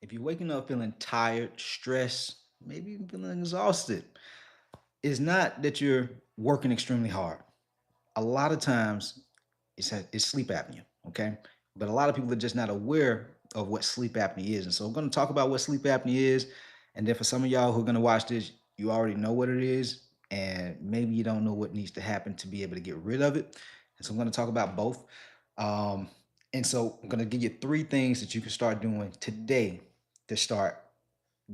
If you're waking up feeling tired, stressed, maybe even feeling exhausted, it's not that you're working extremely hard. A lot of times it's sleep apnea, okay? But a lot of people are just not aware of what sleep apnea is. And so I'm going to talk about what sleep apnea is. And then for some of y'all who are going to watch this, you already know what it is. And maybe you don't know what needs to happen to be able to get rid of it. And so I'm going to talk about both. Um, and so I'm going to give you three things that you can start doing today to start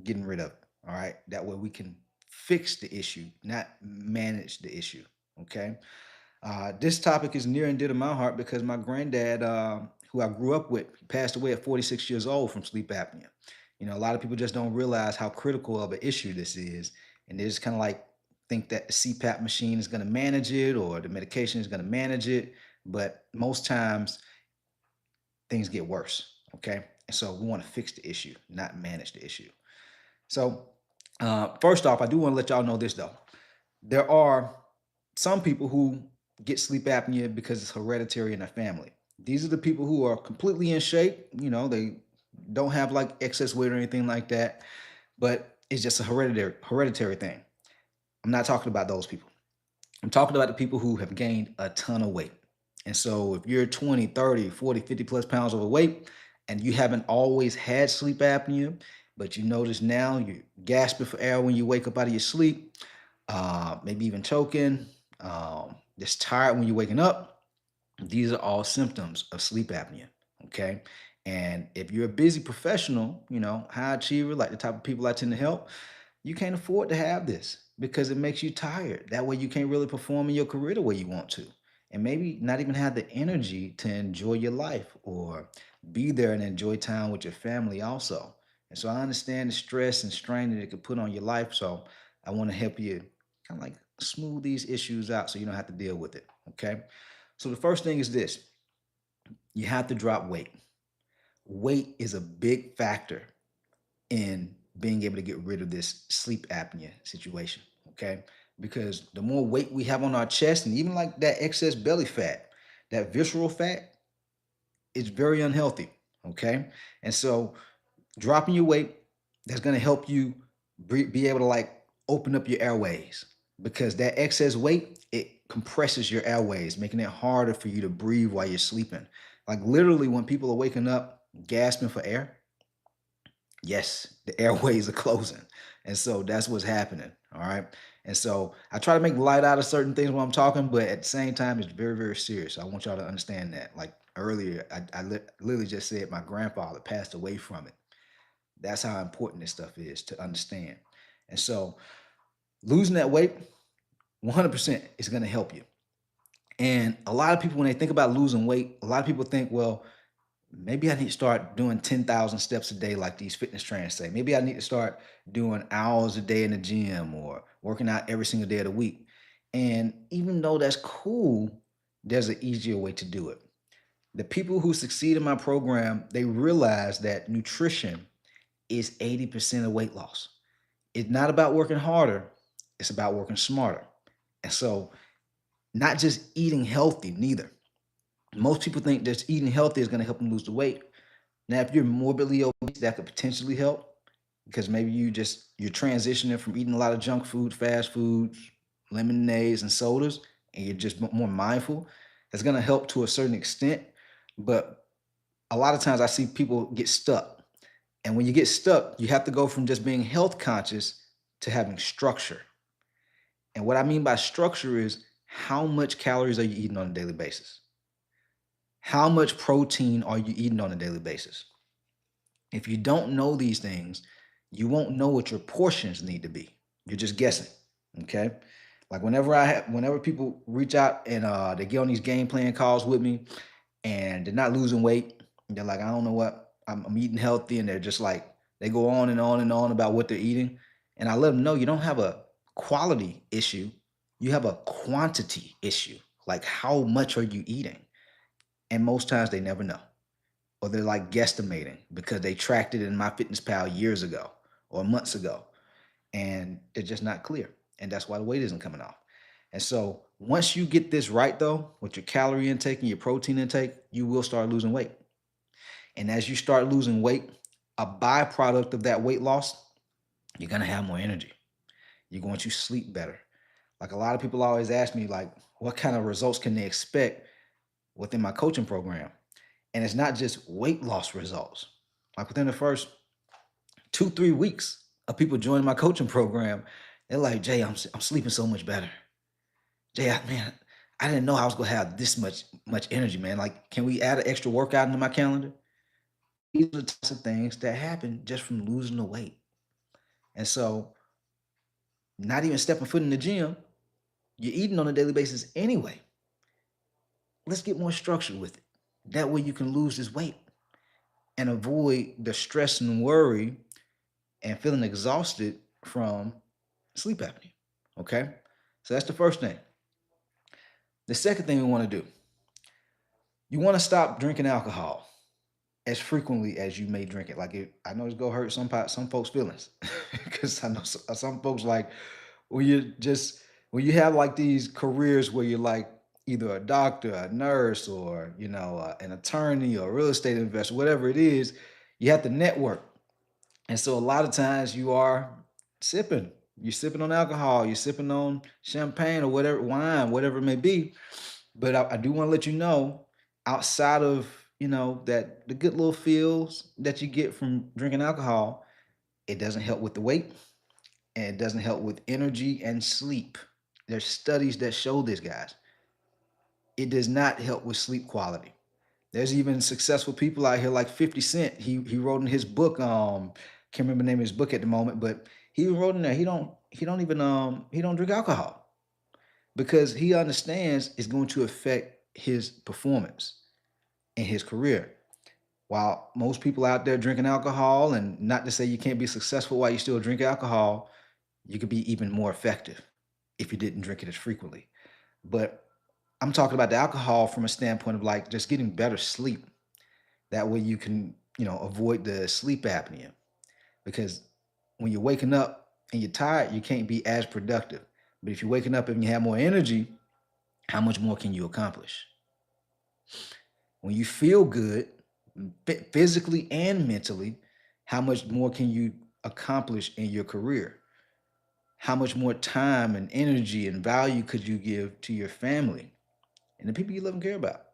getting rid of it. All right. That way we can fix the issue, not manage the issue. Okay. This topic is near and dear to my heart because my granddad, who I grew up with, passed away at 46 years old from sleep apnea. You know, a lot of people just don't realize how critical of an issue this is. And they just kind of like think that the CPAP machine is going to manage it or the medication is going to manage it. But most times things get worse. Okay. And so we want to fix the issue, not manage the issue. So, first off, I do want to let y'all know this though. There are some people who get sleep apnea because it's hereditary in their family. These are the people who are completely in shape. You know, they don't have like excess weight or anything like that, but it's just a hereditary thing. I'm not talking about those people. I'm talking about the people who have gained a ton of weight. And so if you're 20, 30, 40, 50 plus pounds overweight and you haven't always had sleep apnea, but you notice now you're gasping for air when you wake up out of your sleep, maybe even choking, just tired when you're waking up, these are all symptoms of sleep apnea. Okay. And if you're a busy professional, you know, high achiever, like the type of people I tend to help, you can't afford to have this because it makes you tired. That way you can't really perform in your career the way you want to. And maybe not even have the energy to enjoy your life or be there and enjoy time with your family also. And so I understand the stress and strain that it could put on your life. So I want to help you kind of like smooth these issues out so you don't have to deal with it. Okay. So the first thing is this: you have to drop weight. Weight is a big factor in being able to get rid of this sleep apnea situation. Okay. Because the more weight we have on our chest and even like that excess belly fat, that visceral fat, is very unhealthy. Okay. And so dropping your weight, that's going to help you be able to like open up your airways because that excess weight, it compresses your airways, making it harder for you to breathe while you're sleeping. Like literally when people are waking up gasping for air, yes, the airways are closing. And so that's what's happening. All right. And so I try to make light out of certain things when I'm talking, but at the same time, it's very, very serious. I want y'all to understand that. Like earlier, I literally just said my grandfather passed away from it. That's how important this stuff is to understand. And so losing that weight, 100% is going to help you. And a lot of people, when they think about losing weight, a lot of people think, well, maybe I need to start doing 10,000 steps a day, like these fitness trainers say. Maybe I need to start doing hours a day in the gym or working out every single day of the week. And even though that's cool, there's an easier way to do it. The people who succeed in my program, they realize that nutrition is 80% of weight loss. It's not about working harder, it's about working smarter. And so, not just eating healthy, neither. Most people think that eating healthy is going to help them lose the weight. Now, if you're morbidly obese, that could potentially help because maybe you're transitioning from eating a lot of junk food, fast foods, lemonades, and sodas, and you're just more mindful. That's going to help to a certain extent. But a lot of times I see people get stuck. And when you get stuck, you have to go from just being health conscious to having structure. And what I mean by structure is how much calories are you eating on a daily basis? How much protein are you eating on a daily basis? If you don't know these things, you won't know what your portions need to be. You're just guessing. Okay. Like whenever people reach out and they get on these game plan calls with me and they're not losing weight, and they're like, I don't know what I'm eating healthy, and they're just like they go on and on and on about what they're eating, and I let them know you don't have a quality issue, you have a quantity issue. Like how much are you eating? And most times they never know, or they're like guesstimating because they tracked it in my fitness pal years ago or months ago, and they're just not clear, and that's why the weight isn't coming off. And so once you get this right though with your calorie intake and your protein intake, you will start losing weight. And as you start losing weight, A byproduct of that weight loss, you're gonna have more energy. You're going to sleep better. Like a lot of people always ask me, like, what kind of results can they expect within my coaching program? And it's not just weight loss results. Like within the first 2, 3 weeks of people joining my coaching program, they're like, Jay, I'm sleeping so much better. Jay, man, I didn't know I was gonna have this much energy, man. Like, can we add an extra workout into my calendar? These are the types of things that happen just from losing the weight. And so, not even stepping foot in the gym, you're eating on a daily basis anyway. Let's get more structured with it. That way you can lose this weight and avoid the stress and worry and feeling exhausted from sleep apnea. Okay? So that's the first thing. The second thing we want to do, you want to stop drinking alcohol as frequently as you may drink it. Like I know it's gonna hurt some folks' feelings because I know some folks like when you just when you have like these careers where you're like either a doctor, a nurse, or an attorney or a real estate investor, whatever it is, you have to network, and so a lot of times you are sipping. You're sipping on alcohol. You're sipping on champagne or whatever wine, whatever it may be. But I do want to let you know, outside of that the good little feels that you get from drinking alcohol, it doesn't help with the weight and it doesn't help with energy and sleep. There's studies that show this, guys. It does not help with sleep quality. There's even successful people out here like 50 Cent. He wrote in his book, can't remember the name of his book at the moment, but he wrote in there he don't drink alcohol because he understands it's going to affect his performance in his career. While most people out there drinking alcohol, and not to say you can't be successful while you still drink alcohol, you could be even more effective if you didn't drink it as frequently. But I'm talking about the alcohol from a standpoint of like just getting better sleep. That way you can, avoid the sleep apnea. Because when you're waking up and you're tired, you can't be as productive. But if you're waking up and you have more energy, how much more can you accomplish? When you feel good, physically and mentally, how much more can you accomplish in your career? How much more time and energy and value could you give to your family and the people you love and care about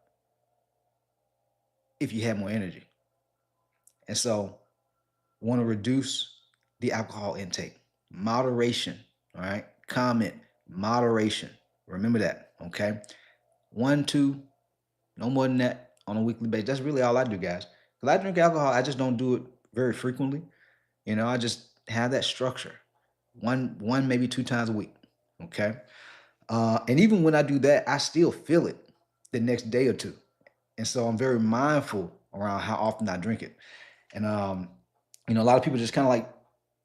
if you had more energy? And so, want to reduce the alcohol intake. Moderation, all right? Comment, moderation. Remember that, okay? One, two, no more than that on a weekly basis. That's really all I do, guys. Because I drink alcohol, I just don't do it very frequently. I just have that structure. One, maybe 2 times a week. Okay. And even when I do that, I still feel it the next day or two. And so I'm very mindful around how often I drink it. And a lot of people just kind of like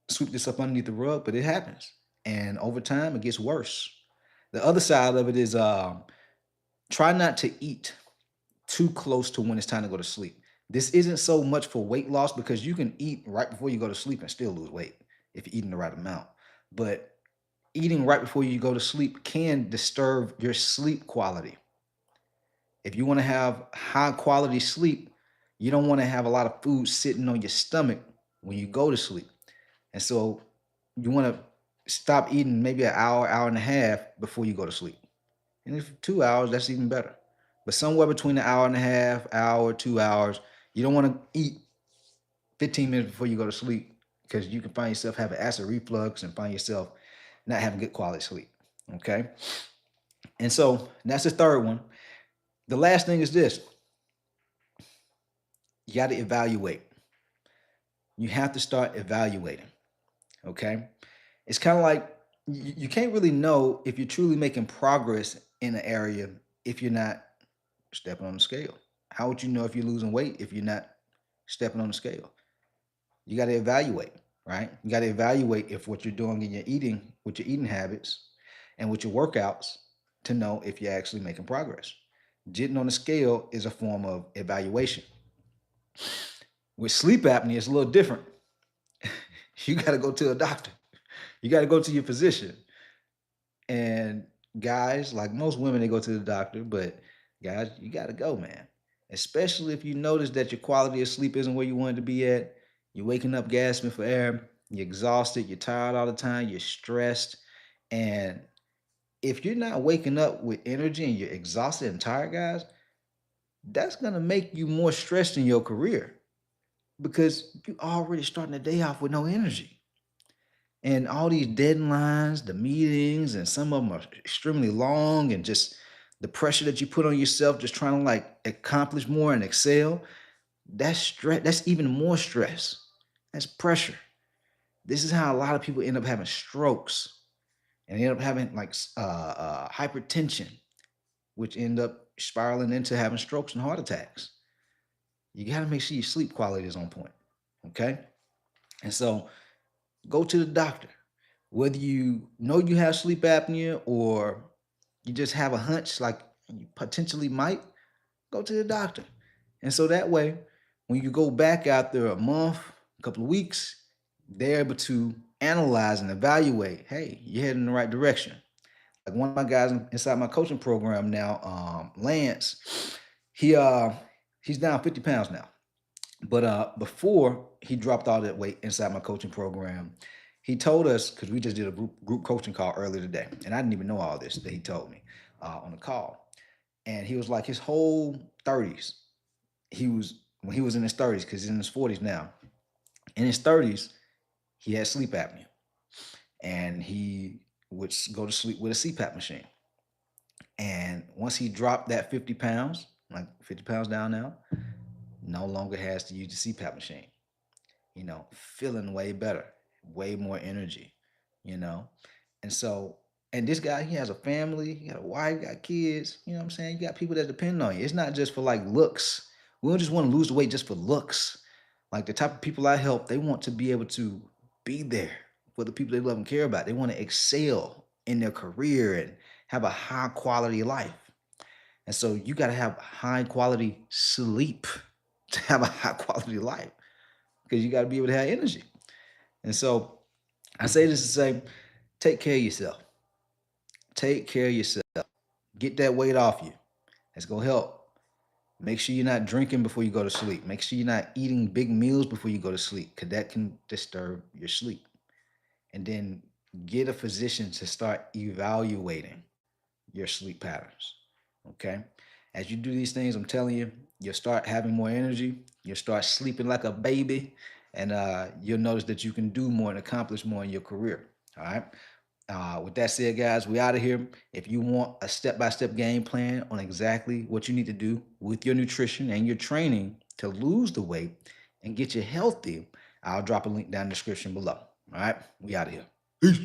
sweep this up underneath the rug, but it happens. And over time it gets worse. The other side of it is try not to eat too close to when it's time to go to sleep. This isn't so much for weight loss because you can eat right before you go to sleep and still lose weight if you're eating the right amount. But eating right before you go to sleep can disturb your sleep quality. If you want to have high quality sleep, you don't want to have a lot of food sitting on your stomach when you go to sleep. And so you want to stop eating maybe an hour, hour and a half before you go to sleep. And if 2 hours, that's even better. But somewhere between an hour and a half, hour, 2 hours, you don't want to eat 15 minutes before you go to sleep because you can find yourself having acid reflux and find yourself not having good quality sleep. Okay. And so that's the third one. The last thing is this: you got to evaluate. You have to start evaluating. Okay. It's kind of like you can't really know if you're truly making progress in an area if you're not stepping on the scale. How would you know if you're losing weight if you're not stepping on the scale? You got to evaluate, right? You got to evaluate if what you're doing in your eating, with your eating habits and with your workouts to know if you're actually making progress. Getting on the scale is a form of evaluation. With sleep apnea, it's a little different. You got to go to a doctor. You got to go to your physician. And guys, like most women, they go to the doctor, but guys, you got to go, man. Especially if you notice that your quality of sleep isn't where you want it to be at, You're waking up gasping for air. You're exhausted. You're tired all the time. You're stressed. And if you're not waking up with energy and you're exhausted and tired, guys, that's going to make you more stressed in your career because you already starting the day off with no energy. And all these deadlines, the meetings, and some of them are extremely long, and just the pressure that you put on yourself just trying to like accomplish more and excel, that's stress. That's even more stress. That's pressure. This is how a lot of people end up having strokes and end up having like hypertension, which end up spiraling into having strokes and heart attacks. You got to make sure your sleep quality is on point. Okay. And so go to the doctor. Whether you know you have sleep apnea or you just have a hunch like you potentially might, go to the doctor. And so that way, when you go back after a month, a couple of weeks, they're able to analyze and evaluate, hey, you're heading in the right direction. Like one of my guys inside my coaching program now, Lance, he he's down 50 pounds now. But before he dropped all that weight inside my coaching program, he told us because we just did a group coaching call earlier today, and I didn't even know all this that he told me on the call. And he was like his whole 30s. He was when he was in his 30s because he's in his 40s now. In his 30s, he had sleep apnea, and he would go to sleep with a CPAP machine. And once he dropped that 50 pounds, like 50 pounds down now, no longer has to use the CPAP machine. Feeling way better, way more energy, you know. And so, and this guy, he has a family, he got a wife, got kids, you know what I'm saying? You got people that depend on you. It's not just for like looks. We don't just want to lose the weight just for looks. Like the type of people I help, they want to be able to be there for the people they love and care about. They want to excel in their career and have a high quality life. And so you got to have high quality sleep to have a high quality life because you got to be able to have energy. And so I say this to say, take care of yourself. Take care of yourself. Get that weight off you. That's going to help. Make sure you're not drinking before you go to sleep. Make sure you're not eating big meals before you go to sleep because that can disturb your sleep. And then get a physician to start evaluating your sleep patterns. Okay? As you do these things, I'm telling you, you'll start having more energy. You'll start sleeping like a baby. And you'll notice that you can do more and accomplish more in your career. All right? With that said, guys, we out of here. If you want a step-by-step game plan on exactly what you need to do with your nutrition and your training to lose the weight and get you healthy, I'll drop a link down in the description below. All right? We out of here. Peace.